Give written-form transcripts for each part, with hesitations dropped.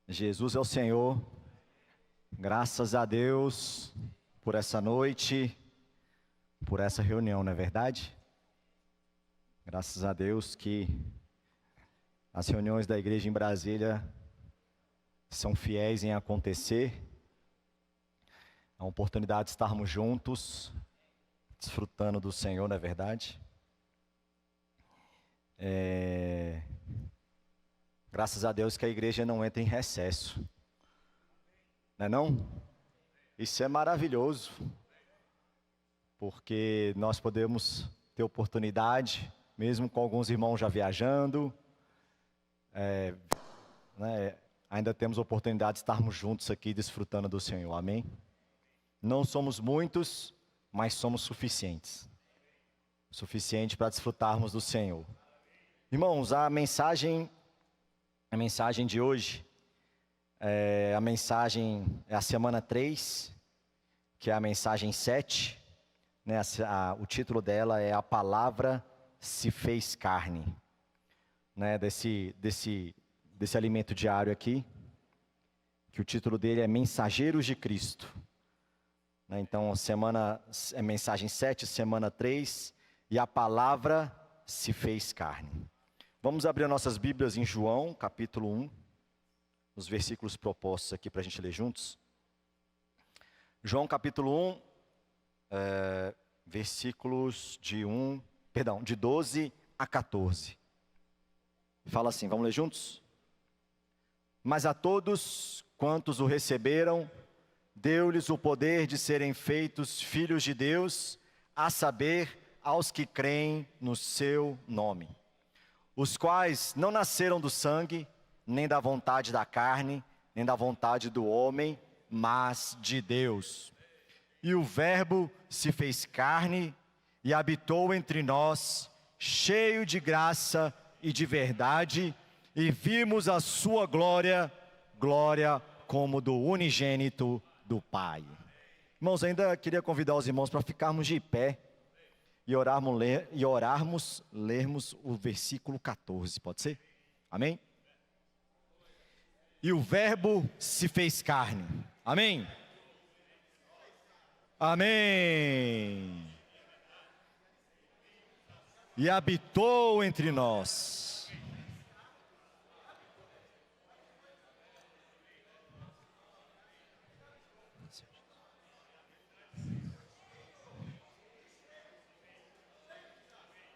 Jesus é o Senhor, graças a Deus por essa noite, por essa reunião, não é verdade? Graças a Deus que as reuniões da igreja em Brasília são fiéis em acontecer. A oportunidade de estarmos juntos, desfrutando do Senhor, não é verdade? Graças a Deus que a igreja não entra em recesso. Não é não? Isso é maravilhoso. Porque nós podemos ter oportunidade, mesmo com alguns irmãos já viajando, ainda temos oportunidade de estarmos juntos aqui desfrutando do Senhor, amém? Não somos muitos, mas somos suficientes. Suficiente para desfrutarmos do Senhor. Irmãos, a mensagem de hoje, é a semana 3, que é a mensagem 7, né? O título dela é A Palavra se fez carne, né? Desse alimento diário aqui, que o título dele é Mensageiros de Cristo. Né? Então, mensagem 7, semana 3, e a Palavra se fez carne. Vamos abrir nossas Bíblias em João, capítulo 1, os versículos propostos aqui para a gente ler juntos. João, capítulo 1, versículos de 12 a 14. Fala assim, vamos ler juntos? Mas a todos quantos o receberam, deu-lhes o poder de serem feitos filhos de Deus, a saber, aos que creem no seu nome. Os quais não nasceram do sangue, nem da vontade da carne, nem da vontade do homem, mas de Deus. E o Verbo se fez carne e habitou entre nós, cheio de graça e de verdade, e vimos a sua glória, glória como do unigênito do Pai. Irmãos, ainda queria convidar os irmãos para ficarmos de pé e lermos o versículo 14, pode ser? Amém? E o Verbo se fez carne. Amém? Amém. E habitou entre nós.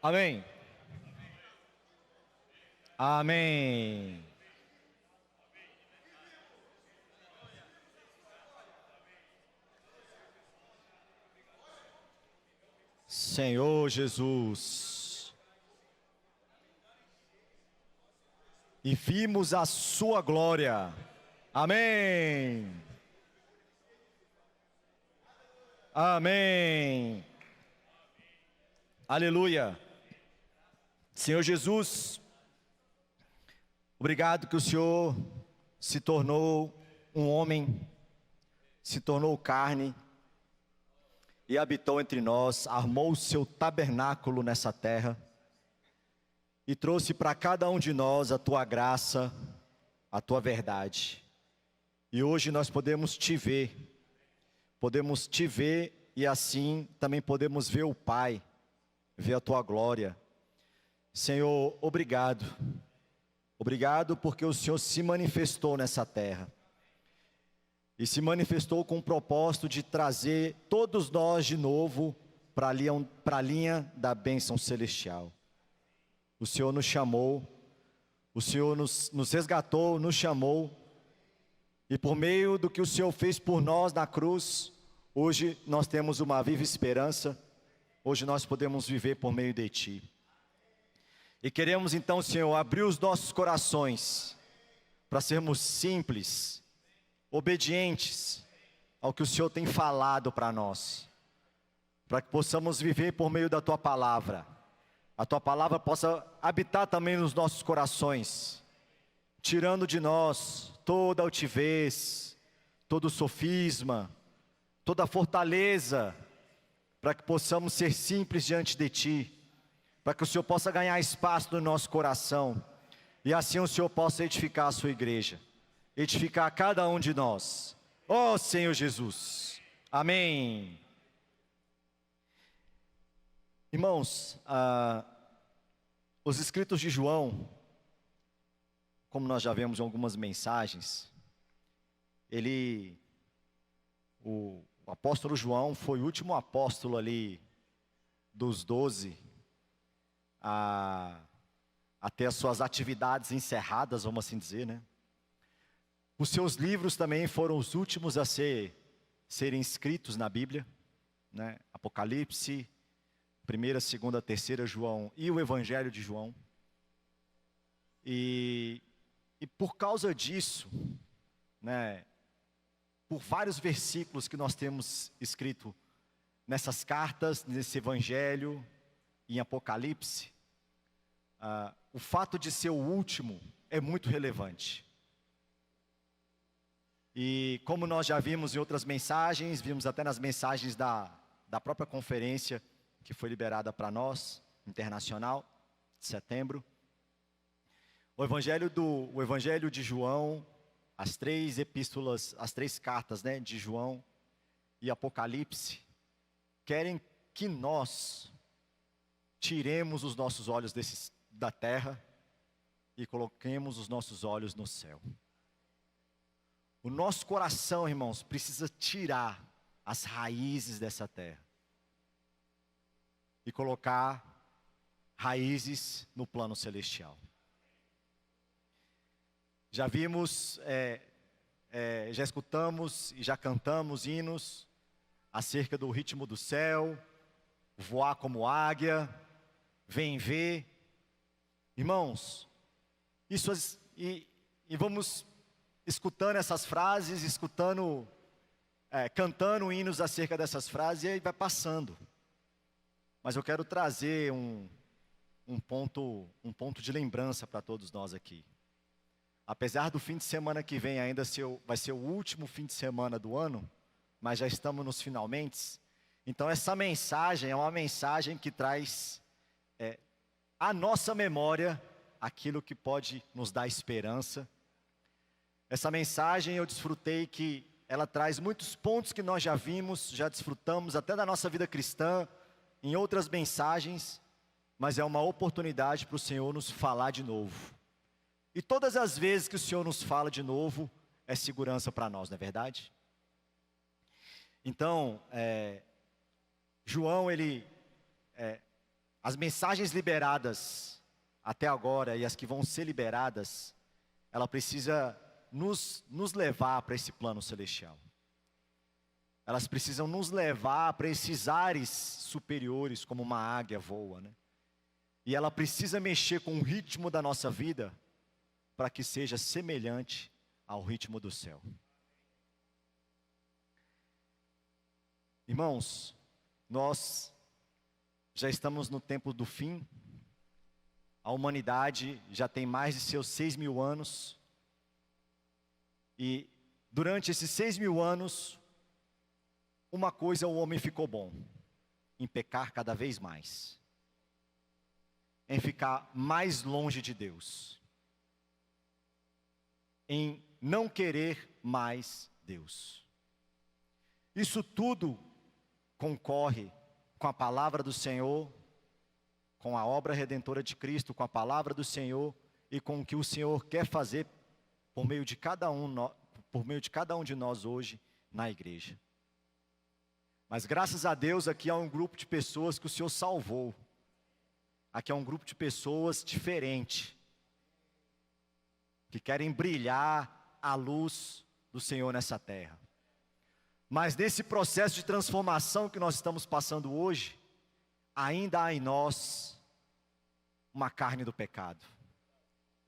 Amém. Amém. Senhor Jesus. E vimos a sua glória. Amém. Amém. Aleluia. Senhor Jesus, obrigado que o Senhor se tornou um homem, se tornou carne e habitou entre nós, armou o seu tabernáculo nessa terra e trouxe para cada um de nós a tua graça, a tua verdade. E hoje nós podemos te ver e assim também podemos ver o Pai, ver a tua glória. Senhor, obrigado. Obrigado porque o Senhor se manifestou nessa terra. E se manifestou com o propósito de trazer todos nós de novo para a linha da bênção celestial. O Senhor nos chamou, o Senhor nos resgatou, nos chamou. E por meio do que o Senhor fez por nós na cruz, hoje nós temos uma viva esperança. Hoje nós podemos viver por meio de Ti. E queremos então, Senhor, abrir os nossos corações para sermos simples, obedientes ao que o Senhor tem falado para nós. Para que possamos viver por meio da Tua palavra. A Tua palavra possa habitar também nos nossos corações, tirando de nós toda altivez, todo sofisma, toda fortaleza, para que possamos ser simples diante de Ti, para que o Senhor possa ganhar espaço no nosso coração, e assim o Senhor possa edificar a sua igreja. edificar cada um de nós. Ó Senhor Jesus. Amém. Irmãos, os escritos de João, como nós já vemos em algumas mensagens, o apóstolo João foi o último apóstolo ali dos 12 a ter as suas atividades encerradas, vamos assim dizer, né? Os seus livros também foram os últimos a serem escritos na Bíblia, né? Apocalipse, 1ª, 2ª, 3ª João e o Evangelho de João. E por causa disso, né, por vários versículos que nós temos escrito nessas cartas, nesse Evangelho, em Apocalipse, o fato de ser o último é muito relevante. E como nós já vimos em outras mensagens, vimos até nas mensagens da própria conferência que foi liberada para nós, internacional, de setembro, o Evangelho de João, as 3 epístolas, as 3 cartas, né, de João e Apocalipse, querem que nós tiremos os nossos olhos da terra e coloquemos os nossos olhos no céu. O nosso coração, irmãos, precisa tirar as raízes dessa terra e colocar raízes no plano celestial. Já vimos, já escutamos e já cantamos hinos acerca do ritmo do céu, voar como águia, vem ver. Irmãos, e vamos escutando essas frases, cantando hinos acerca dessas frases, e aí vai passando. Mas eu quero trazer um ponto de lembrança para todos nós aqui. Apesar do fim de semana que vem ainda vai ser o último fim de semana do ano, mas já estamos nos finalmente. Então essa mensagem é uma mensagem que traz à nossa memória aquilo que pode nos dar esperança. Essa mensagem eu desfrutei que ela traz muitos pontos que nós já vimos, já desfrutamos até da nossa vida cristã, em outras mensagens, mas é uma oportunidade para o Senhor nos falar de novo. E todas as vezes que o Senhor nos fala de novo, é segurança para nós, não é verdade? Então, João, as mensagens liberadas até agora e as que vão ser liberadas, ela precisa nos levar para esse plano celestial. Elas precisam nos levar para esses ares superiores, como uma águia voa, né? E ela precisa mexer com o ritmo da nossa vida, para que seja semelhante ao ritmo do céu. Irmãos, nós já estamos no tempo do fim. A humanidade já tem mais de seus 6.000 anos. E durante esses 6.000 anos, uma coisa o homem ficou bom: em pecar cada vez mais, em ficar mais longe de Deus, em não querer mais Deus. Isso tudo concorre com a palavra do Senhor, com a obra redentora de Cristo, com a palavra do Senhor e com o que o Senhor quer fazer por meio de cada um de nós hoje na igreja. Mas graças a Deus aqui há um grupo de pessoas que o Senhor salvou. Aqui há um grupo de pessoas diferente, que querem brilhar a luz do Senhor nessa terra. Mas nesse processo de transformação que nós estamos passando hoje, ainda há em nós uma carne do pecado.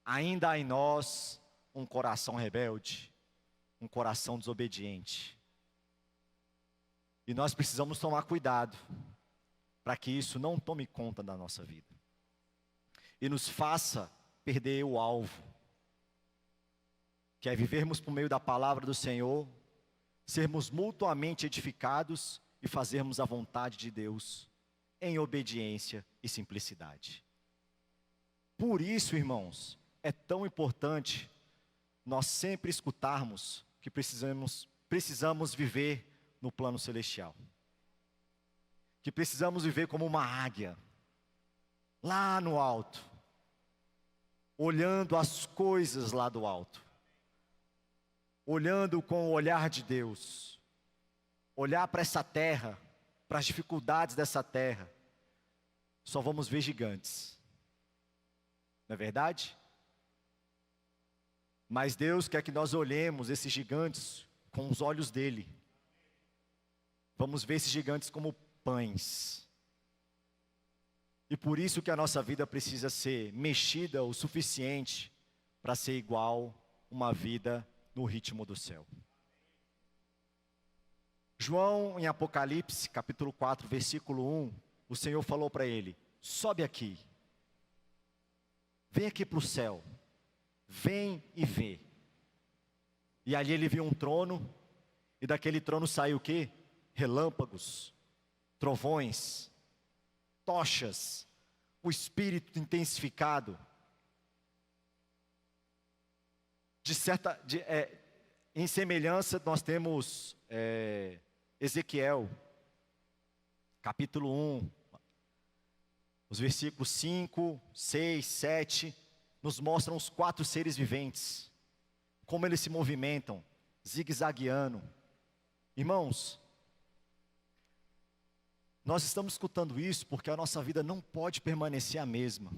Ainda há em nós um coração rebelde, um coração desobediente. E nós precisamos tomar cuidado para que isso não tome conta da nossa vida e nos faça perder o alvo, que é vivermos por meio da palavra do Senhor, sermos mutuamente edificados e fazermos a vontade de Deus em obediência e simplicidade. Por isso, irmãos, é tão importante nós sempre escutarmos que precisamos viver no plano celestial. Que precisamos viver como uma águia, lá no alto, olhando as coisas lá do alto, olhando com o olhar de Deus, olhar para essa terra, para as dificuldades dessa terra, só vamos ver gigantes, não é verdade? Mas Deus quer que nós olhemos esses gigantes com os olhos dele. Vamos ver esses gigantes como pães. E por isso que a nossa vida precisa ser mexida o suficiente para ser igual uma vida no ritmo do céu. João, em Apocalipse, capítulo 4, versículo 1, o Senhor falou para ele: sobe aqui, vem aqui para o céu, vem e vê. E ali ele viu um trono, e daquele trono saiu o quê? Relâmpagos, trovões, tochas, o espírito intensificado. Em semelhança, nós temos Ezequiel, capítulo 1, os versículos 5, 6, 7, nos mostram os 4 seres viventes, como eles se movimentam, zigue-zagueando. Irmãos, nós estamos escutando isso porque a nossa vida não pode permanecer a mesma.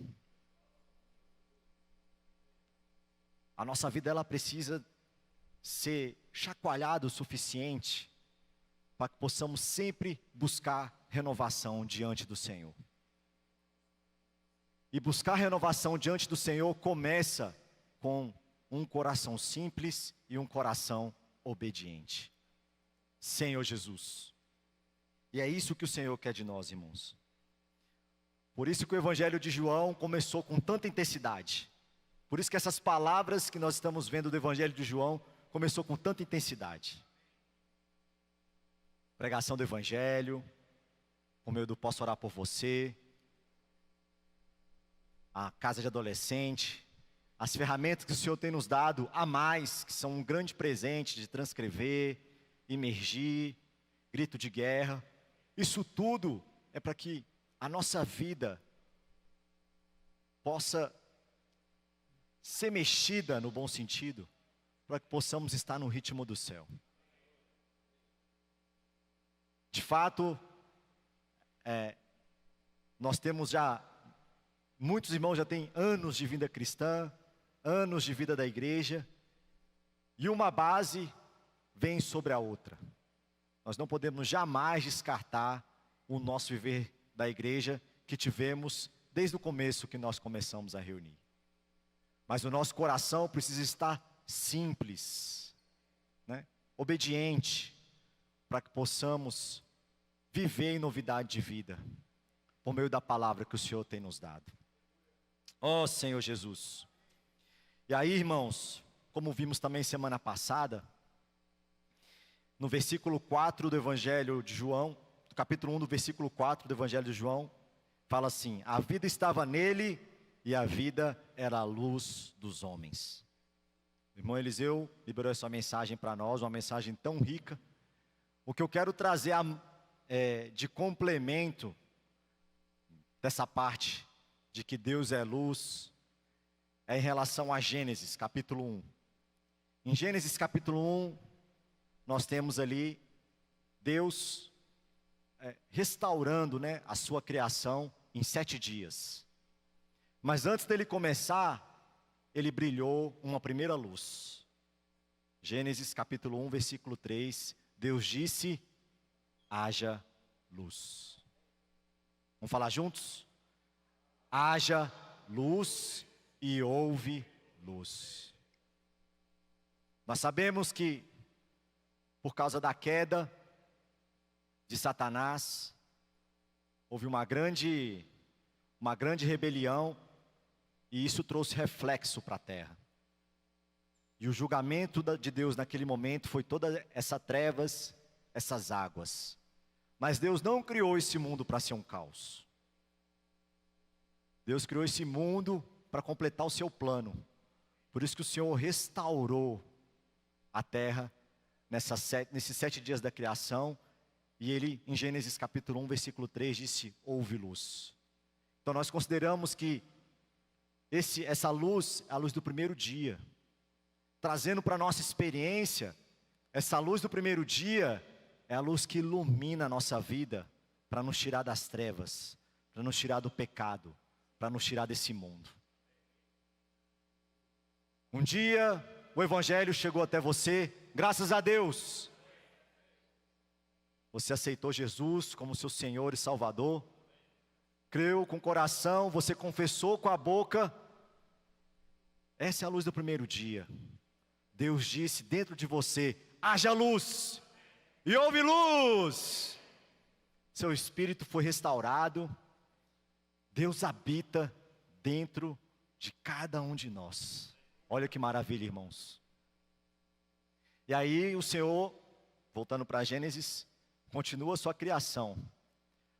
A nossa vida, ela precisa ser chacoalhada o suficiente para que possamos sempre buscar renovação diante do Senhor. E buscar renovação diante do Senhor começa com um coração simples e um coração obediente. Senhor Jesus. E é isso que o Senhor quer de nós, irmãos. Por isso que o Evangelho de João começou com tanta intensidade. Por isso que essas palavras que nós estamos vendo do Evangelho de João começou com tanta intensidade. Pregação do Evangelho, como eu posso orar por você, a casa de adolescente, as ferramentas que o Senhor tem nos dado a mais, que são um grande presente de transcrever, imergir, grito de guerra. Isso tudo é para que a nossa vida possa ser mexida no bom sentido, para que possamos estar no ritmo do céu. De fato, nós temos já, muitos irmãos já têm anos de vida cristã, anos de vida da igreja, e uma base vem sobre a outra. Nós não podemos jamais descartar o nosso viver da igreja que tivemos desde o começo que nós começamos a reunir. Mas o nosso coração precisa estar simples, né? Obediente, para que possamos viver em novidade de vida, por meio da palavra que o Senhor tem nos dado. Ó Senhor Jesus. E aí, irmãos, como vimos também semana passada, no versículo 4 do Evangelho de João, do capítulo 1 do versículo 4 do Evangelho de João, fala assim: a vida estava nele e a vida era a luz dos homens. O irmão Eliseu liberou essa mensagem para nós, uma mensagem tão rica. O que eu quero trazer de complemento dessa parte de que Deus é luz, é em relação a Gênesis capítulo 1. Em Gênesis capítulo 1, nós temos ali Deus restaurando, né, a sua criação em 7 dias. Mas antes dele começar, ele brilhou uma primeira luz. Gênesis capítulo 1, versículo 3, Deus disse: haja luz. Vamos falar juntos? Haja luz e houve luz. Nós sabemos que por causa da queda de Satanás, houve uma grande rebelião, e isso trouxe reflexo para a terra. E o julgamento de Deus naquele momento foi toda essa trevas, essas águas. Mas Deus não criou esse mundo para ser um caos. Deus criou esse mundo para completar o seu plano, Por isso que o Senhor restaurou a terra nesses 7 dias da criação. E Ele, em Gênesis capítulo 1, versículo 3, disse: houve luz. Então nós consideramos que essa luz é a luz do primeiro dia. Trazendo para a nossa experiência, essa luz do primeiro dia é a luz que ilumina a nossa vida, para nos tirar das trevas, para nos tirar do pecado, para nos tirar desse mundo. Um dia o Evangelho chegou até você, graças a Deus. Você aceitou Jesus como seu Senhor e Salvador, creu com o coração, você confessou com a boca. Essa é a luz do primeiro dia. Deus disse dentro de você: haja luz, e houve luz. Seu espírito foi restaurado. Deus habita dentro de cada um de nós. Olha que maravilha, irmãos. E aí o Senhor, voltando para Gênesis, continua a sua criação.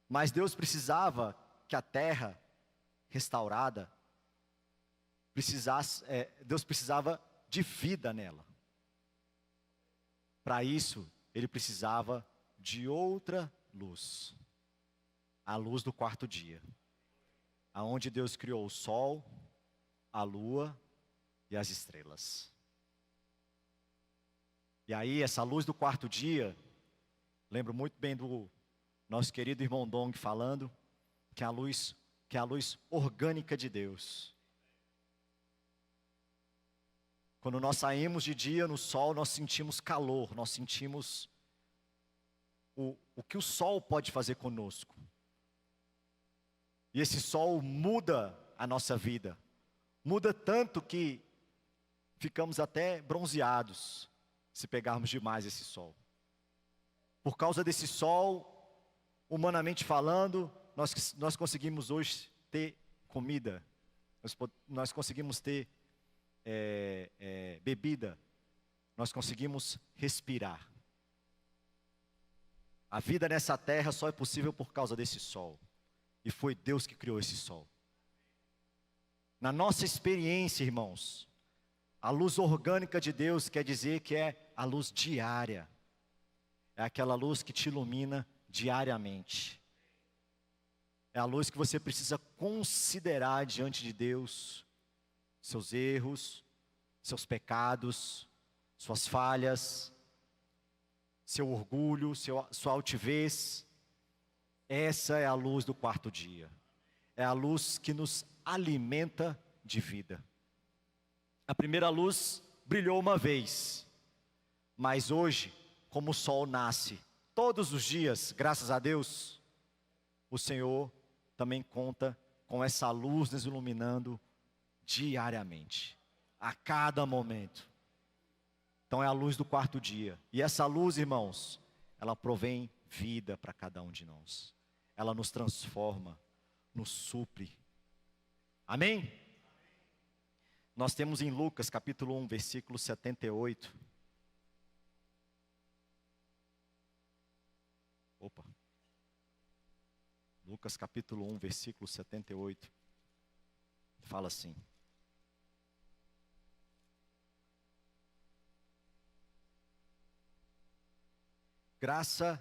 Mas Deus precisava que a terra restaurada, Deus precisava de vida nela. Para isso, Ele precisava de outra luz. A luz do quarto dia. Aonde Deus criou o sol, a lua e as estrelas. E aí, essa luz do quarto dia, lembro muito bem do nosso querido irmão Dong falando, que é a luz orgânica de Deus. Quando nós saímos de dia no sol, nós sentimos calor, nós sentimos o que o sol pode fazer conosco. E esse sol muda a nossa vida. Muda tanto que ficamos até bronzeados, se pegarmos demais esse sol. Por causa desse sol, humanamente falando, nós conseguimos hoje ter comida, nós conseguimos ter bebida, nós conseguimos respirar. A vida nessa terra só é possível por causa desse sol. E foi Deus que criou esse sol. Na nossa experiência, irmãos, a luz orgânica de Deus quer dizer que é a luz diária. É aquela luz que te ilumina diariamente. É a luz que você precisa considerar diante de Deus, seus erros, seus pecados, suas falhas, seu orgulho, sua altivez. Essa é a luz do quarto dia. É a luz que nos alimenta de vida. A primeira luz brilhou uma vez, mas hoje, como o sol nasce todos os dias, graças a Deus, o Senhor também conta com essa luz nos iluminando diariamente, a cada momento. Então é a luz do quarto dia. E essa luz, irmãos, ela provém vida para cada um de nós. Ela nos transforma, nos supre. Amém? Nós temos em Lucas capítulo 1, versículo 78. Lucas capítulo 1, versículo 78. Fala assim: graça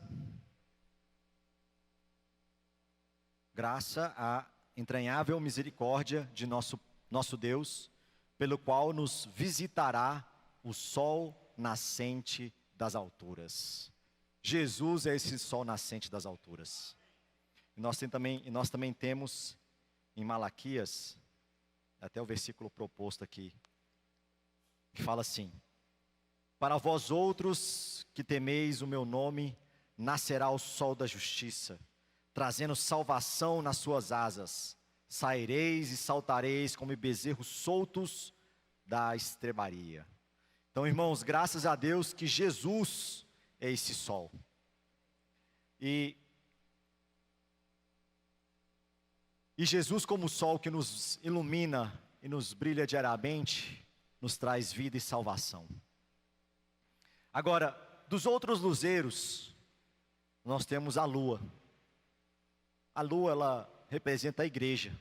à entranhável misericórdia de nosso Deus, pelo qual nos visitará o sol nascente das alturas. Jesus é esse sol nascente das alturas. E nós também temos em Malaquias, até o versículo proposto aqui, que fala assim: para vós outros que temeis o meu nome, nascerá o sol da justiça, trazendo salvação nas suas asas. Saireis e saltareis como bezerros soltos da estrebaria. Então, irmãos, graças a Deus que Jesus é esse sol. E Jesus, como o sol que nos ilumina e nos brilha diariamente, nos traz vida e salvação. Agora, dos outros luzeiros, nós temos a lua. A lua, ela representa a igreja,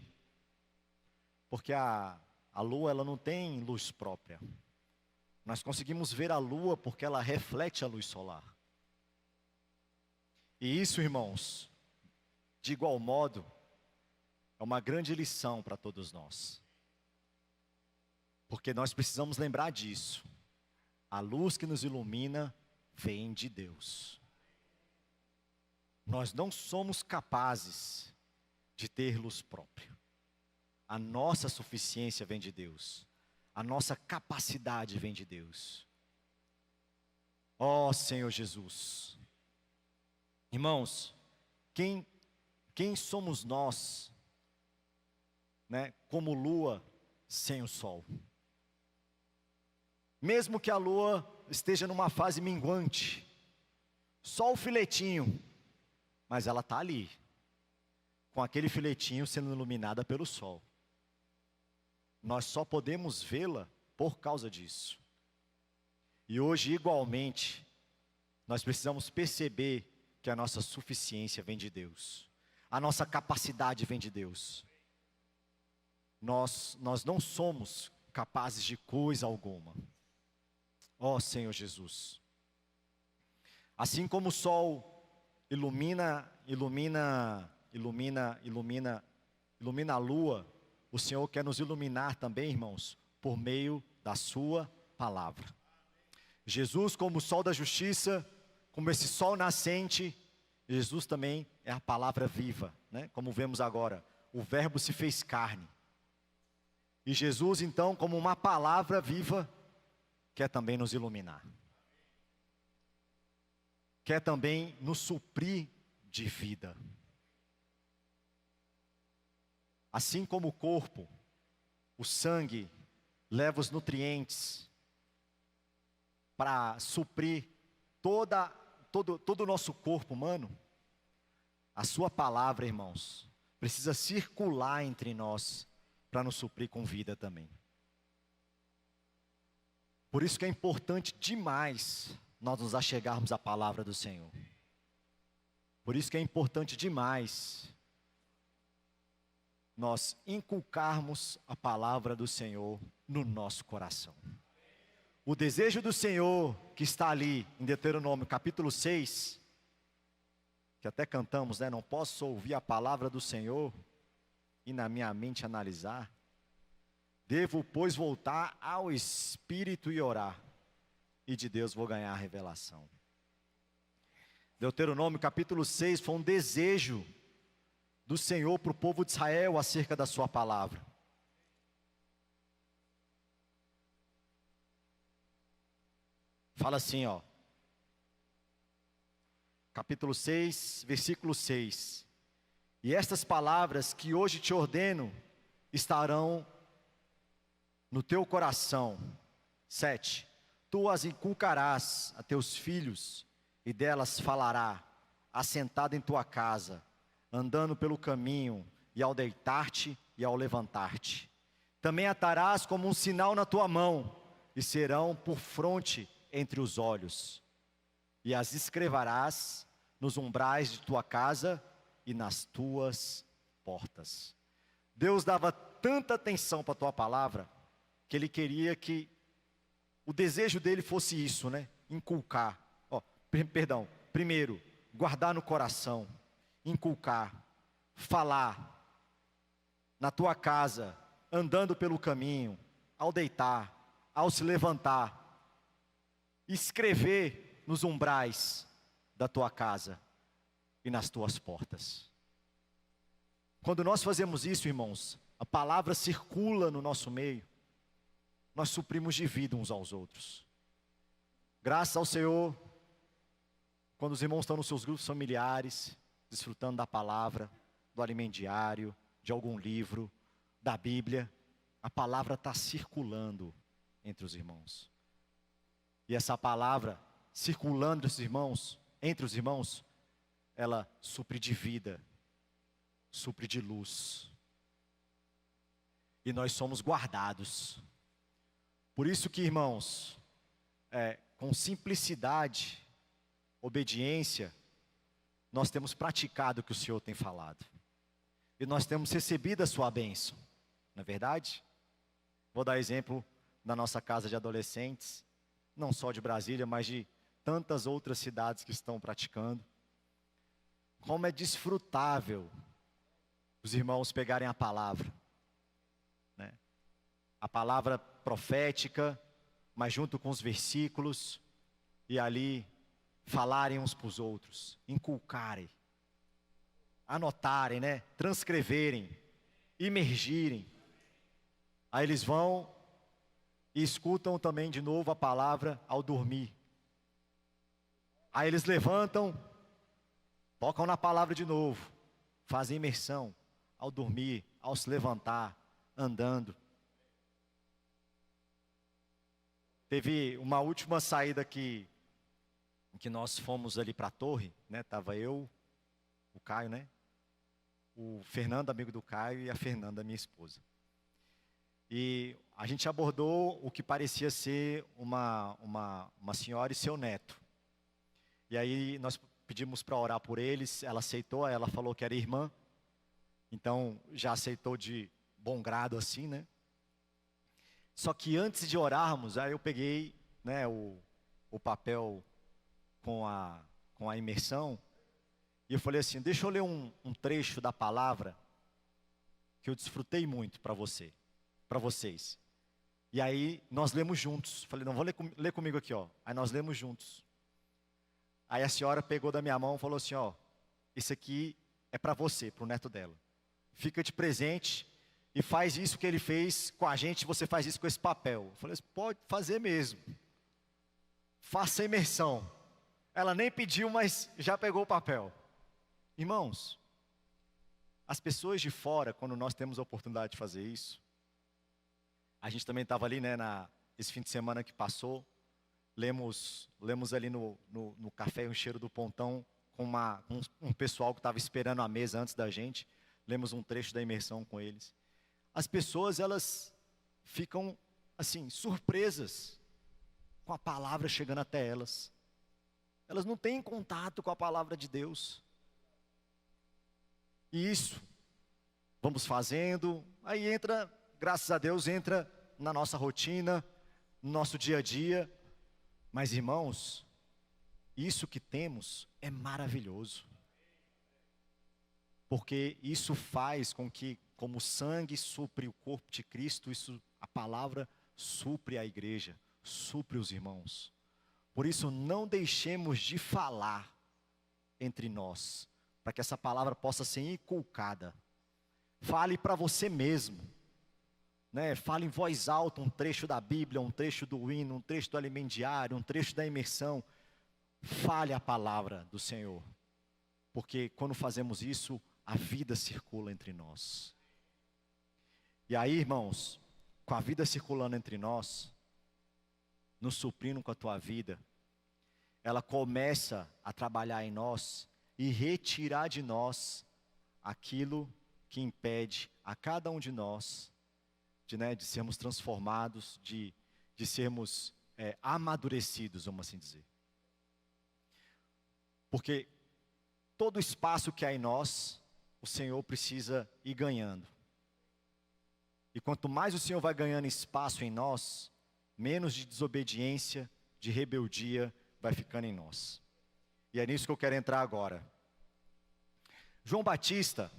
porque a A lua, ela não tem luz própria. Nós conseguimos ver a lua porque ela reflete a luz solar. E isso, irmãos, de igual modo, é uma grande lição para todos nós. Porque nós precisamos lembrar disso. A luz que nos ilumina vem de Deus. Nós não somos capazes de ter luz própria. A nossa suficiência vem de Deus. A nossa capacidade vem de Deus. Ó Senhor Jesus. Irmãos, quem somos nós, né, como lua sem o sol? Mesmo que a lua esteja numa fase minguante, só o filetinho, mas ela está ali, com aquele filetinho sendo iluminada pelo sol. Nós só podemos vê-la por causa disso. E hoje, igualmente, nós precisamos perceber que a nossa suficiência vem de Deus. A nossa capacidade vem de Deus. Nós não somos capazes de coisa alguma. Ó Senhor Jesus. Assim como o sol ilumina a lua, o Senhor quer nos iluminar também, irmãos, por meio da sua palavra. Jesus, como o sol da justiça, como esse sol nascente, Jesus também é a palavra viva, né? Como vemos agora, o verbo se fez carne. E Jesus, então, como uma palavra viva, quer também nos iluminar. Quer também nos suprir de vida. Assim como o corpo, o sangue, leva os nutrientes para suprir todo o nosso corpo humano, a sua palavra, irmãos, precisa circular entre nós para nos suprir com vida também. Por isso que é importante demais nós nos achegarmos à palavra do Senhor. Por isso que é importante demais nós inculcarmos a palavra do Senhor no nosso coração. O desejo do Senhor que está ali em Deuteronômio capítulo 6, que até cantamos, né? Não posso ouvir a palavra do Senhor e na minha mente analisar. Devo, pois, voltar ao Espírito e orar, e de Deus vou ganhar a revelação. Deuteronômio capítulo 6 foi um desejo do Senhor para o povo de Israel acerca da sua palavra. Fala assim, ó. Capítulo 6, versículo 6. E estas palavras que hoje te ordeno estarão no teu coração. 7. Tu as inculcarás a teus filhos, e delas falará, assentado em tua casa, andando pelo caminho, e ao deitar-te e ao levantar-te. Também atarás como um sinal na tua mão, e serão por fronte entre os olhos. E as escreverás nos umbrais de tua casa e nas tuas portas. Deus dava tanta atenção para a tua palavra, que Ele queria que o desejo dele fosse isso, né? Inculcar. Primeiro, guardar no coração, inculcar, falar, na tua casa, andando pelo caminho, ao deitar, ao se levantar, escrever nos umbrais da tua casa e nas tuas portas. Quando nós fazemos isso, irmãos, a palavra circula no nosso meio, nós suprimos de vida uns aos outros. Graças ao Senhor, quando os irmãos estão nos seus grupos familiares, desfrutando da palavra, do alimento diário, de algum livro, da Bíblia, a palavra está circulando entre os irmãos. E essa palavra circulando entre os irmãos, ela supre de vida, supre de luz. E nós somos guardados. Por isso que, irmãos, com simplicidade, obediência, nós temos praticado o que o Senhor tem falado. E nós temos recebido a sua bênção, não é verdade? Vou dar exemplo da nossa casa de adolescentes, não só de Brasília, mas de tantas outras cidades que estão praticando. Como é desfrutável os irmãos pegarem a palavra, né? A palavra profética, mas junto com os versículos, e ali falarem uns para os outros, inculcarem, anotarem, né? Transcreverem, imergirem. Aí eles vão e escutam também de novo a palavra ao dormir. Aí eles levantam, tocam na palavra de novo, fazem imersão ao dormir, ao se levantar, andando. Teve uma última saída que nós fomos ali para a torre, né? Tava eu, o Caio, né? O Fernando, amigo do Caio, e a Fernanda, minha esposa. E a gente abordou o que parecia ser uma senhora e seu neto. E aí nós pedimos para orar por eles, ela aceitou, ela falou que era irmã. Então já aceitou de bom grado assim, né? Só que antes de orarmos, aí eu peguei, né, o papel com a imersão, e eu falei assim, deixa eu ler um trecho da palavra que eu desfrutei muito para vocês. E aí nós lemos juntos. Falei, não, vou ler comigo aqui, ó. Aí nós lemos juntos. Aí a senhora pegou da minha mão e falou assim, ó, isso aqui é para você, para o neto dela. Fica de presente e faz isso que ele fez com a gente, você faz isso com esse papel. Eu falei, pode fazer mesmo. Faça a imersão. Ela nem pediu, mas já pegou o papel. Irmãos, as pessoas de fora, quando nós temos a oportunidade de fazer isso, a gente também estava ali, né, esse fim de semana que passou, lemos ali no café um cheiro do pontão, com um pessoal que estava esperando a mesa antes da gente, lemos um trecho da imersão com eles. As pessoas, elas ficam, assim, surpresas com a palavra chegando até elas. Elas não têm contato com a palavra de Deus. E isso, vamos fazendo, aí entra, graças a Deus, entra na nossa rotina, no nosso dia a dia. Mas irmãos, isso que temos é maravilhoso. Porque isso faz com que, como o sangue supre o corpo de Cristo, a palavra supre a igreja, supre os irmãos. Por isso, não deixemos de falar entre nós, para que essa palavra possa ser inculcada. Fale para você mesmo, né? Fale em voz alta um trecho da Bíblia, um trecho do hino, um trecho do alimento diário, um trecho da imersão. Fale a palavra do Senhor, porque quando fazemos isso, a vida circula entre nós. E aí, irmãos, com a vida circulando entre nós, nos suprindo com a tua vida, ela começa a trabalhar em nós e retirar de nós aquilo que impede a cada um de nós de sermos transformados, de sermos amadurecidos, vamos assim dizer. Porque todo espaço que há em nós, o Senhor precisa ir ganhando. E quanto mais o Senhor vai ganhando espaço em nós, menos de desobediência, de rebeldia vai ficando em nós. E é nisso que eu quero entrar agora. João Batista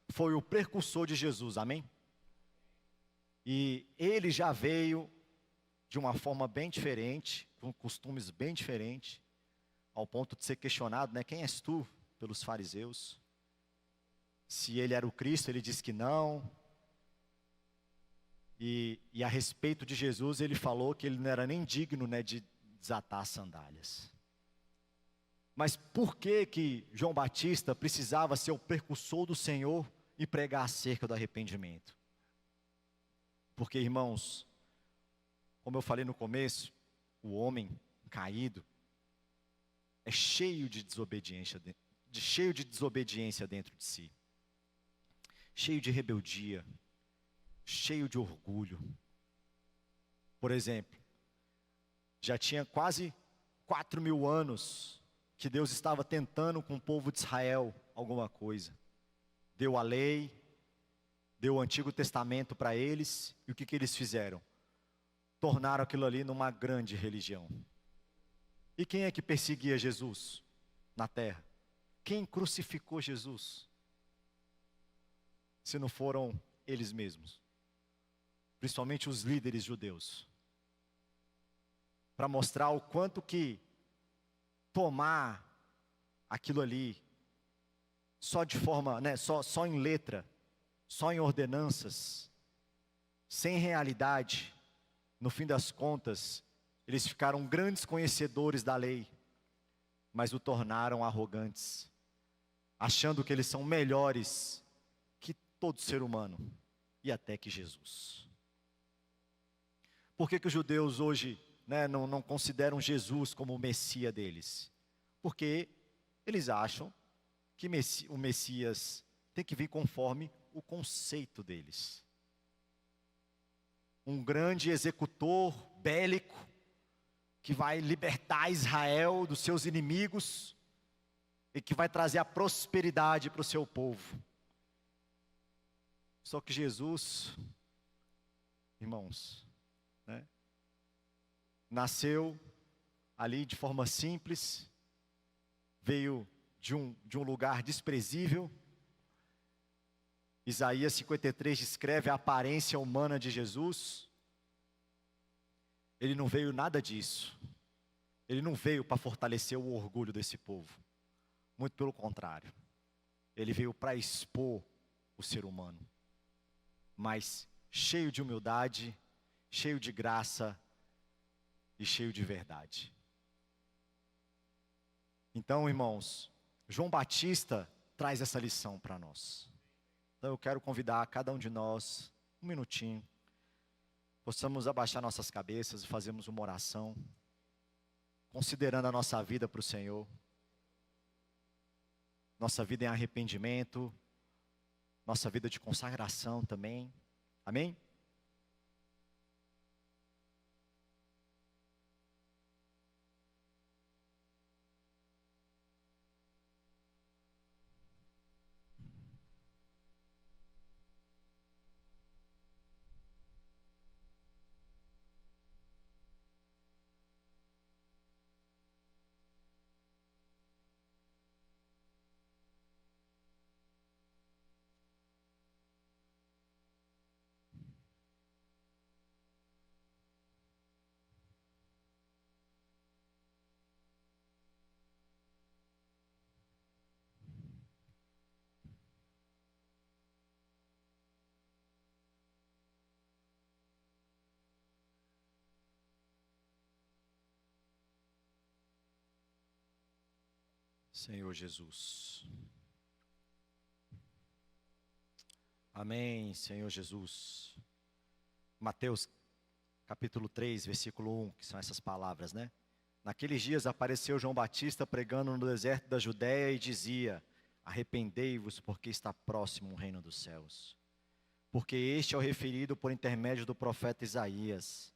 foi o precursor de Jesus, amém? E ele já veio de uma forma bem diferente, com costumes bem diferentes, ao ponto de ser questionado, né? Quem és tu? Pelos fariseus. Se ele era o Cristo, ele disse que não. E a respeito de Jesus, ele falou que ele não era nem digno, né, de desatar as sandálias. Mas por que João Batista precisava ser o precursor do Senhor e pregar acerca do arrependimento? Porque, irmãos, como eu falei no começo, o homem caído é cheio de desobediência dentro de si. Cheio de rebeldia, cheio de orgulho. Por exemplo, já tinha quase 4.000 anos que Deus estava tentando com o povo de Israel alguma coisa. Deu a lei, deu o Antigo Testamento para eles, e o que eles fizeram? tornaram aquilo ali numa grande religião. E quem é que perseguia Jesus na terra? Quem crucificou Jesus? Se não foram eles mesmos, principalmente os líderes judeus, para mostrar o quanto que tomar aquilo ali só de forma, né, só em letra, só em ordenanças, sem realidade, no fim das contas, eles ficaram grandes conhecedores da lei, mas o tornaram arrogantes, achando que eles são melhores que todo ser humano e até que Jesus. Por que os judeus hoje, né, não consideram Jesus como o Messias deles? Porque eles acham que o Messias tem que vir conforme o conceito deles. Um grande executor bélico, que vai libertar Israel dos seus inimigos, e que vai trazer a prosperidade para o seu povo. Só que Jesus, irmãos, né, nasceu ali de forma simples, veio de um lugar desprezível. Isaías 53 descreve a aparência humana de Jesus. Ele não veio nada disso. Ele não veio para fortalecer o orgulho desse povo. Muito pelo contrário. Ele veio para expor o ser humano. Mas cheio de humildade, cheio de graça e cheio de verdade. Então, irmãos, João Batista traz essa lição para nós. Então eu quero convidar cada um de nós, um minutinho, possamos abaixar nossas cabeças e fazermos uma oração, considerando a nossa vida para o Senhor, nossa vida em arrependimento, nossa vida de consagração também, amém? Senhor Jesus. Amém, Senhor Jesus. Mateus capítulo 3, versículo 1, que são essas palavras, né? Naqueles dias apareceu João Batista pregando no deserto da Judéia e dizia: arrependei-vos, porque está próximo o reino dos céus. Porque este é o referido por intermédio do profeta Isaías.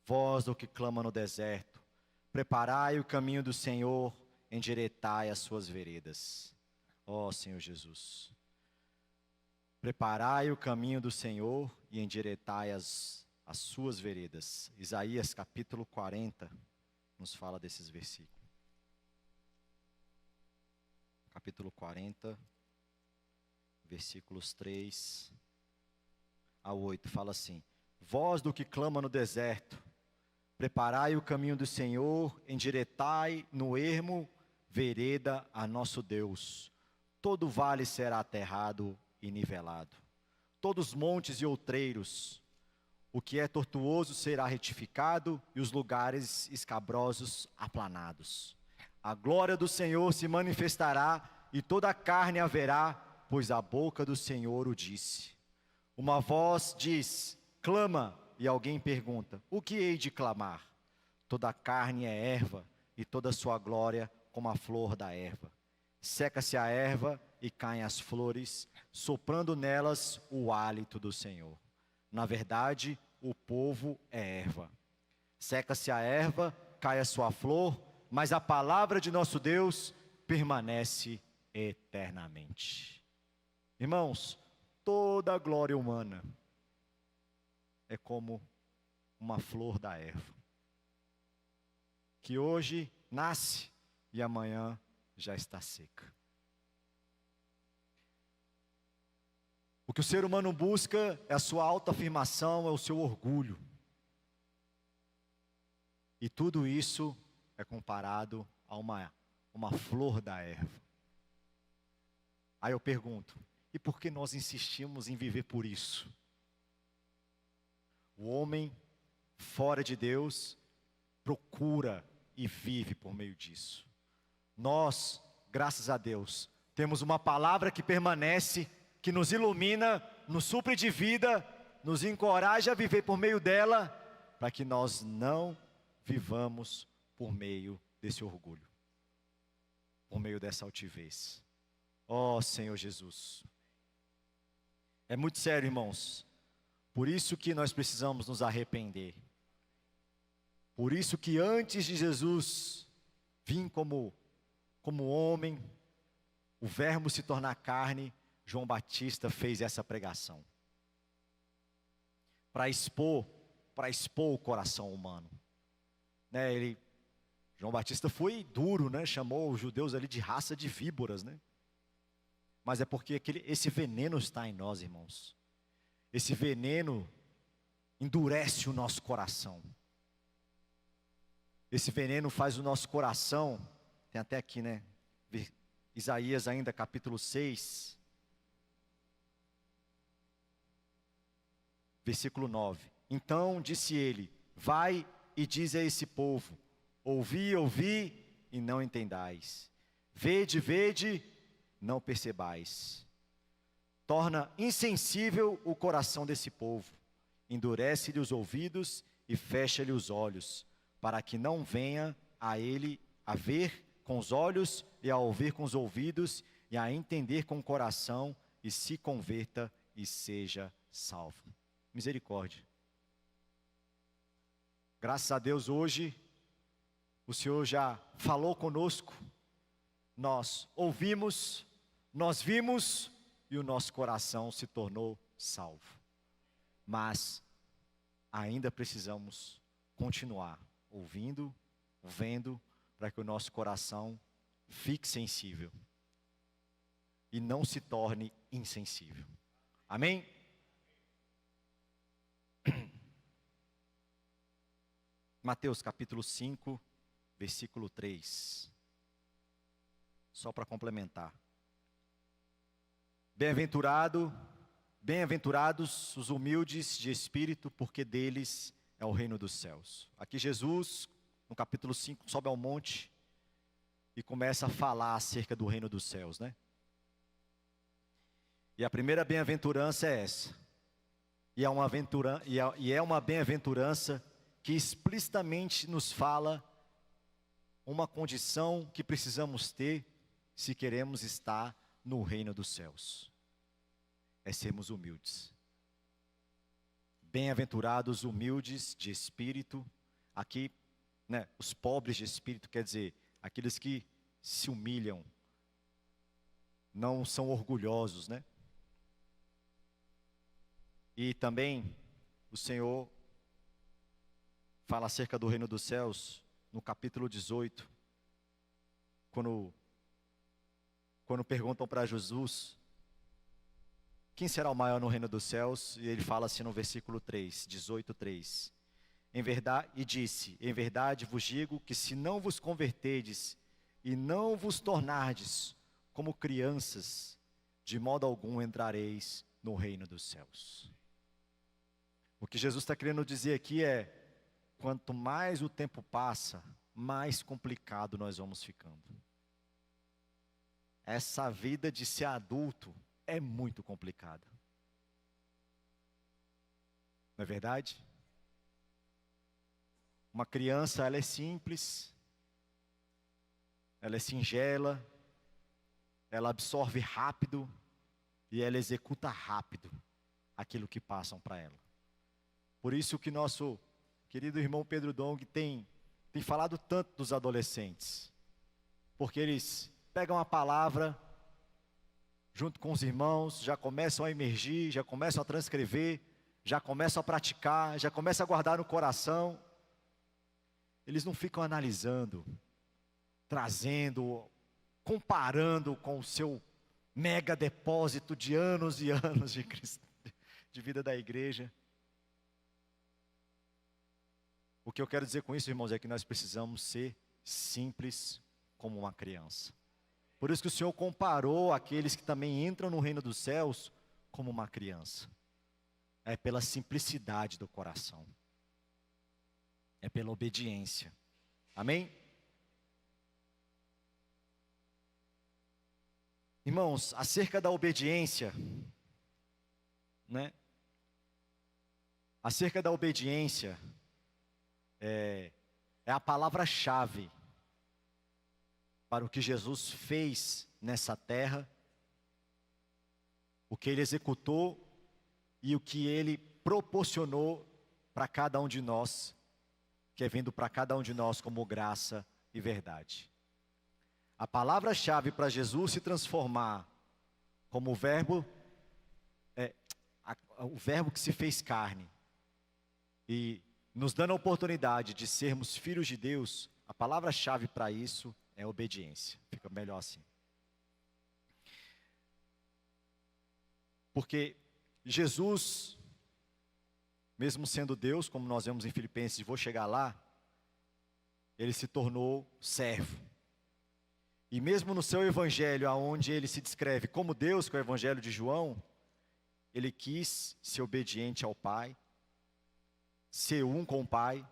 Voz do que clama no deserto: preparai o caminho do Senhor, endireitai as suas veredas. Ó Senhor Jesus. Preparai o caminho do Senhor e endireitai as suas veredas. Isaías capítulo 40 nos fala desses versículos. Capítulo 40, versículos 3 a 8, fala assim: voz do que clama no deserto, preparai o caminho do Senhor, endireitai no ermo vereda a nosso Deus. Todo vale será aterrado e nivelado, todos os montes e outreiros, o que é tortuoso será retificado e os lugares escabrosos aplanados. A glória do Senhor se manifestará e toda a carne a verá, pois a boca do Senhor o disse. Uma voz diz: clama, e alguém pergunta: o que hei de clamar? Toda a carne é erva e toda a sua glória como a flor da erva. Seca-se a erva e caem as flores, soprando nelas o hálito do Senhor. Na verdade, o povo é erva. Seca-se a erva, cai a sua flor, mas a palavra de nosso Deus permanece eternamente. Irmãos, toda a glória humana é como uma flor da erva, que hoje nasce e amanhã já está seca. O que o ser humano busca é a sua autoafirmação, é o seu orgulho. E tudo isso é comparado a uma flor da erva. Aí eu pergunto, e por que nós insistimos em viver por isso? O homem fora de Deus procura e vive por meio disso. Nós, graças a Deus, temos uma palavra que permanece, que nos ilumina, nos supre de vida, nos encoraja a viver por meio dela, para que nós não vivamos por meio desse orgulho, por meio dessa altivez. Ó Senhor Jesus. É muito sério, irmãos. Por isso que nós precisamos nos arrepender. Por isso que antes de Jesus vir como homem, o verbo se tornar carne, João Batista fez essa pregação. Para expor o coração humano. Né, João Batista foi duro, né? Chamou os judeus ali de raça de víboras, né? Mas é porque esse veneno está em nós, irmãos. Esse veneno endurece o nosso coração. Esse veneno faz o nosso coração, tem até aqui, né? Isaías ainda, capítulo 6, versículo 9. Então disse ele, vai e diz a esse povo, ouvi, ouvi e não entendais. Vede, vede, não percebais. Torna insensível o coração desse povo, endurece-lhe os ouvidos e fecha-lhe os olhos, para que não venha a ele a ver com os olhos e a ouvir com os ouvidos e a entender com o coração e se converta e seja salvo. Misericórdia. Graças a Deus hoje, o Senhor já falou conosco, nós ouvimos, nós vimos e o nosso coração se tornou salvo. Mas ainda precisamos continuar ouvindo, vendo, para que o nosso coração fique sensível e não se torne insensível. Amém? Mateus capítulo 5, versículo 3. Só para complementar. Bem-aventurados os humildes de espírito, porque deles é o reino dos céus. Aqui Jesus, no capítulo 5, sobe ao monte e começa a falar acerca do reino dos céus, né? E a primeira bem-aventurança é essa. E é uma bem-aventurança que explicitamente nos fala uma condição que precisamos ter se queremos estar no reino dos céus. É sermos humildes. Bem-aventurados humildes de espírito. Aqui, né, os pobres de espírito, quer dizer, aqueles que se humilham, não são orgulhosos, né? E também o Senhor fala acerca do reino dos céus no capítulo 18, quando perguntam para Jesus quem será o maior no reino dos céus, e ele fala assim no versículo 3, 18:3. Em verdade vos digo que se não vos converterdes e não vos tornardes como crianças, de modo algum entrareis no reino dos céus. O que Jesus está querendo dizer aqui é, quanto mais o tempo passa, mais complicado nós vamos ficando. Essa vida de ser adulto é muito complicada. Não é verdade? Uma criança, ela é simples, ela é singela, ela absorve rápido e ela executa rápido aquilo que passam para ela. Por isso que nosso querido irmão Pedro Dong tem falado tanto dos adolescentes, porque eles pegam a palavra junto com os irmãos, já começam a emergir, já começam a transcrever, já começam a praticar, já começam a guardar no coração. Eles não ficam analisando, trazendo, comparando com o seu mega depósito de anos e anos de vida da igreja. O que eu quero dizer com isso, irmãos, é que nós precisamos ser simples como uma criança. Por isso que o Senhor comparou aqueles que também entram no reino dos céus como uma criança. É pela simplicidade do coração. É pela obediência. Amém? Irmãos, acerca da obediência, né? Acerca da obediência, é a palavra-chave para o que Jesus fez nessa terra, o que Ele executou e o que Ele proporcionou para cada um de nós, que é vindo para cada um de nós como graça e verdade. A palavra-chave para Jesus se transformar como o verbo que se fez carne e nos dando a oportunidade de sermos filhos de Deus, a palavra-chave para isso é obediência. Fica melhor assim. Porque Jesus, mesmo sendo Deus, como nós vemos em Filipenses, vou chegar lá, Ele se tornou servo. E mesmo no seu evangelho, onde Ele se descreve como Deus, que é o evangelho de João, Ele quis ser obediente ao Pai, ser um com o Pai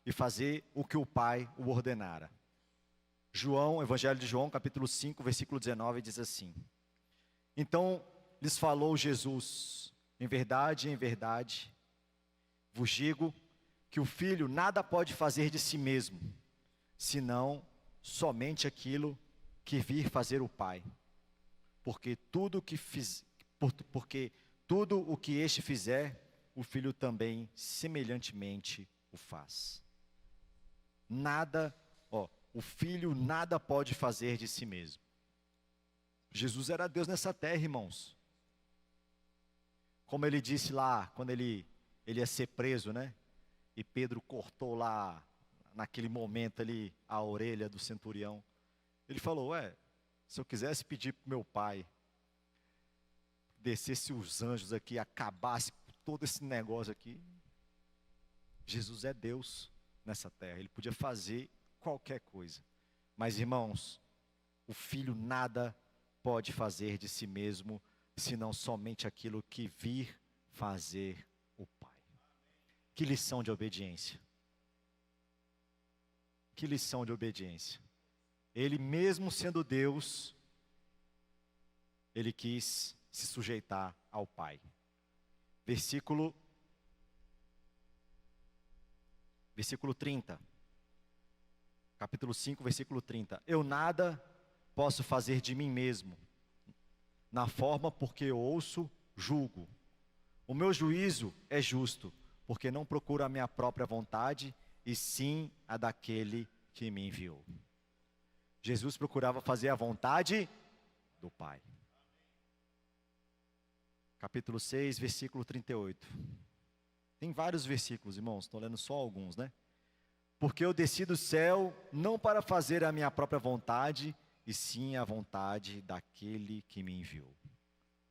e fazer o que o Pai o ordenara. João, Evangelho de João, capítulo 5, versículo 19, diz assim: Então lhes falou Jesus, em verdade, vos digo que o Filho nada pode fazer de si mesmo, senão somente aquilo que vir fazer o Pai. Porque tudo o que este fizer, o Filho também semelhantemente o faz. O Filho nada pode fazer de si mesmo. Jesus era Deus nessa terra, irmãos. Como Ele disse lá, quando ele ia ser preso, né? E Pedro cortou lá, naquele momento ali, a orelha do centurião. Ele falou, se eu quisesse pedir para o meu pai, descesse os anjos aqui, acabasse com todo esse negócio aqui. Jesus é Deus nessa terra, Ele podia fazer qualquer coisa. Mas, irmãos, o Filho nada pode fazer de si mesmo, senão somente aquilo que vir fazer o Pai. Que lição de obediência. Que lição de obediência. Ele mesmo sendo Deus, Ele quis se sujeitar ao Pai. Versículo 30. Capítulo 5, versículo 30. Eu nada posso fazer de mim mesmo, na forma porque eu ouço, julgo. O meu juízo é justo, porque não procuro a minha própria vontade, e sim a daquele que me enviou. Jesus procurava fazer a vontade do Pai. Capítulo 6, versículo 38. Tem vários versículos, irmãos, estou lendo só alguns, né? Porque eu desci do céu, não para fazer a minha própria vontade, e sim a vontade daquele que me enviou.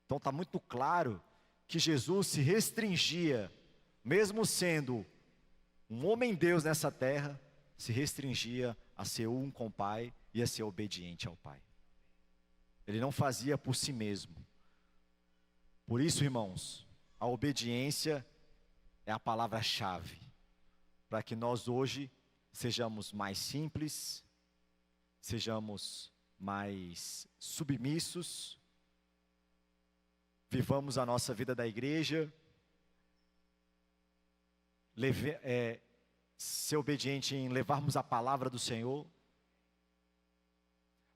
Então está muito claro que Jesus se restringia, mesmo sendo um homem-deus nessa terra, se restringia a ser um com o Pai e a ser obediente ao Pai. Ele não fazia por si mesmo. Por isso, irmãos, a obediência é a palavra-chave para que nós hoje sejamos mais simples, sejamos mais submissos, vivamos a nossa vida da igreja, ser obediente em levarmos a palavra do Senhor,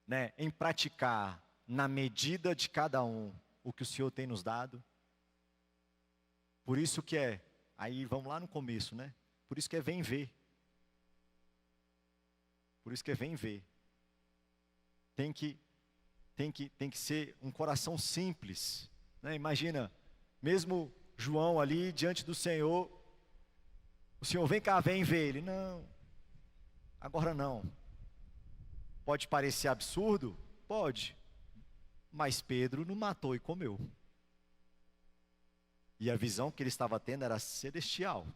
né, em praticar na medida de cada um o que o Senhor tem nos dado. Por isso que aí vamos lá no começo, né? Por isso que vem ver. Por isso que vem ver. Tem que ser um coração simples, né? Imagina, mesmo João ali diante do Senhor. O Senhor, vem cá, vem ver ele. Não, agora não. Pode parecer absurdo? Pode. Mas Pedro não matou e comeu. E a visão que ele estava tendo era celestial.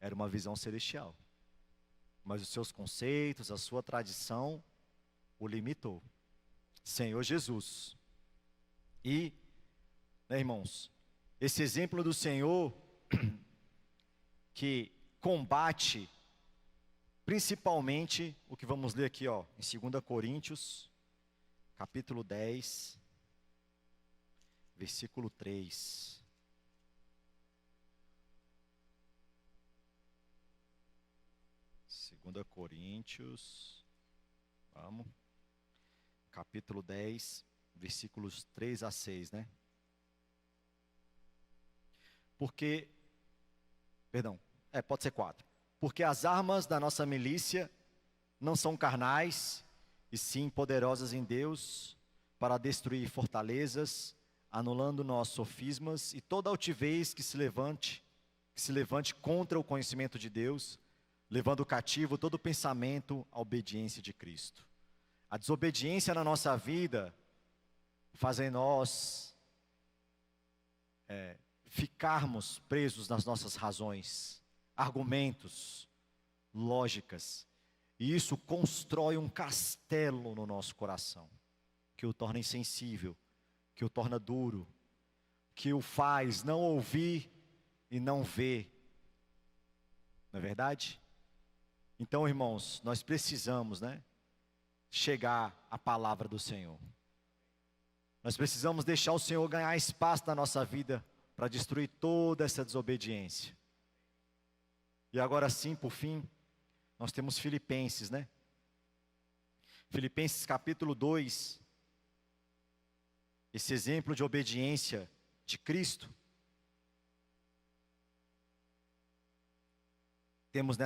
Era uma visão celestial. Mas os seus conceitos, a sua tradição, o limitou. Senhor Jesus. E, né, irmãos, esse exemplo do Senhor que combate principalmente o que vamos ler aqui, ó, em 2 Coríntios, capítulo 10, versículo 3. Segunda Coríntios, vamos, capítulo 10, versículos 3 a 6, né? Porque, perdão, pode ser 4. Porque as armas da nossa milícia não são carnais, e sim poderosas em Deus, para destruir fortalezas, anulando nossos sofismas e toda altivez que se levante contra o conhecimento de Deus, levando cativo todo pensamento à obediência de Cristo. A desobediência na nossa vida faz em nós ficarmos presos nas nossas razões, argumentos, lógicas, e isso constrói um castelo no nosso coração, que o torna insensível, que o torna duro, que o faz não ouvir e não ver. Não é verdade? Então, irmãos, nós precisamos, chegar à palavra do Senhor. Nós precisamos deixar o Senhor ganhar espaço na nossa vida para destruir toda essa desobediência. E agora sim, por fim, nós temos Filipenses, Filipenses capítulo 2, esse exemplo de obediência de Cristo. Temos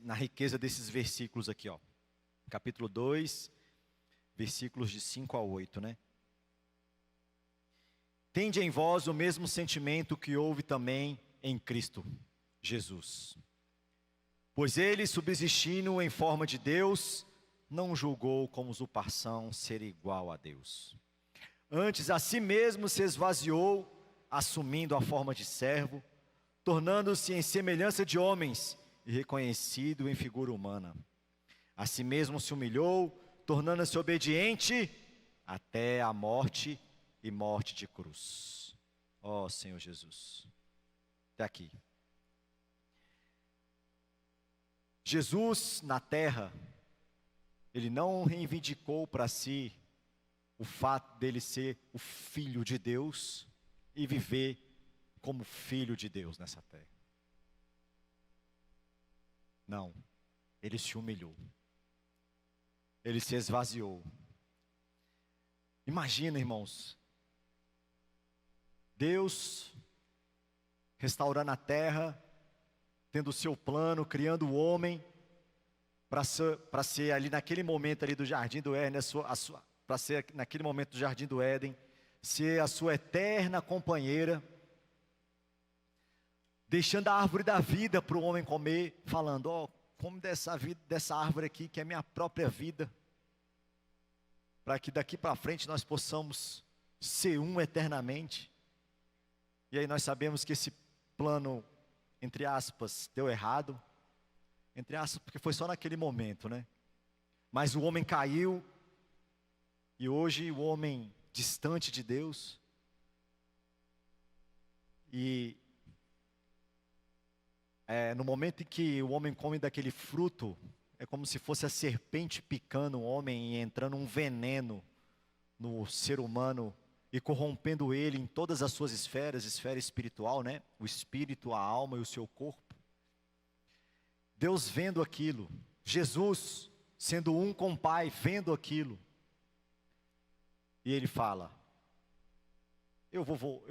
na riqueza desses versículos aqui, ó. Capítulo 2, versículos de 5 a 8, Tende em vós o mesmo sentimento que houve também em Cristo Jesus. Pois ele, subsistindo em forma de Deus, não julgou como usurpação ser igual a Deus. Antes a si mesmo se esvaziou, assumindo a forma de servo, tornando-se em semelhança de homens e reconhecido em figura humana. A si mesmo se humilhou, tornando-se obediente até a morte e morte de cruz. Ó Senhor Jesus. Até aqui. Jesus na terra, ele não reivindicou para si o fato dele ser o Filho de Deus e viver como Filho de Deus nessa terra. Não, ele se humilhou. Ele se esvaziou. Imagina, irmãos, Deus restaurando a terra, tendo o seu plano, criando o homem, para ser ali naquele momento ali do Jardim do Éden, para ser naquele momento do Jardim do Éden, ser a sua eterna companheira, deixando a árvore da vida para o homem comer, falando, come dessa árvore aqui, que é minha própria vida, para que daqui para frente nós possamos ser um eternamente. E aí nós sabemos que esse plano, entre aspas, deu errado, entre aspas, porque foi só naquele momento, mas o homem caiu, e hoje o homem distante de Deus, e no momento em que o homem come daquele fruto, é como se fosse a serpente picando o homem e entrando um veneno no ser humano e corrompendo ele em todas as suas esfera espiritual, o espírito, a alma e o seu corpo. Deus vendo aquilo, Jesus sendo um com o Pai, vendo aquilo, e ele fala, eu vou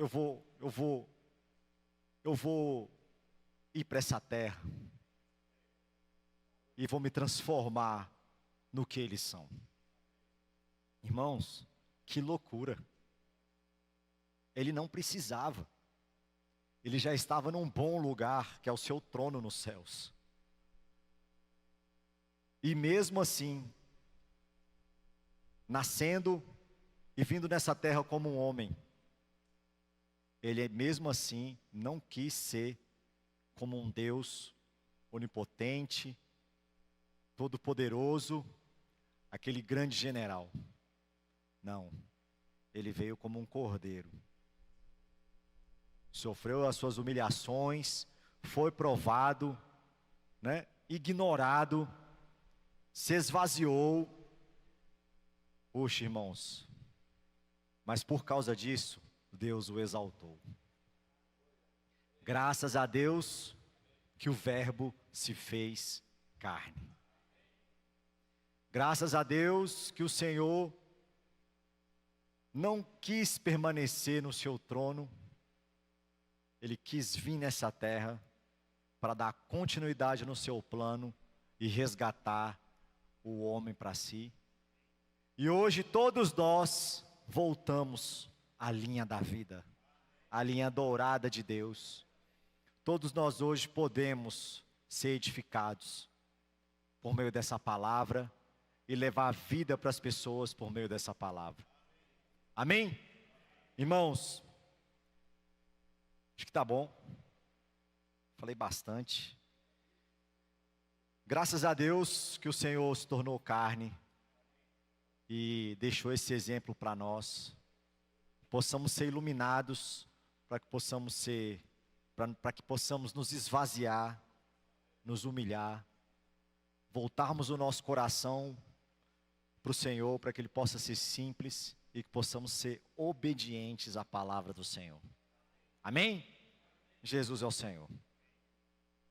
ir para essa terra e vou me transformar no que eles são. Irmãos, que loucura. ele não precisava. Ele já estava num bom lugar, que é o seu trono nos céus. E mesmo assim, nascendo e vindo nessa terra como um homem, ele mesmo assim não quis ser como um Deus onipotente, todo-poderoso, aquele grande general. Não, ele veio como um cordeiro. Sofreu as suas humilhações, foi provado, né, ignorado, se esvaziou. Puxa, irmãos, mas por causa disso, Deus o exaltou. Graças a Deus que o Verbo se fez carne. Graças a Deus que o Senhor não quis permanecer no seu trono, Ele quis vir nessa terra para dar continuidade no seu plano e resgatar o homem para si. E hoje todos nós voltamos à linha da vida, à linha dourada de Deus. Todos nós hoje podemos ser edificados por meio dessa palavra e levar vida para as pessoas por meio dessa palavra. Amém? Irmãos, acho que está bom. Falei bastante. Graças a Deus que o Senhor se tornou carne e deixou esse exemplo para nós. Possamos ser iluminados, para que possamos nos esvaziar, nos humilhar, voltarmos o nosso coração para o Senhor, para que Ele possa ser simples e que possamos ser obedientes à palavra do Senhor. Amém? Jesus é o Senhor.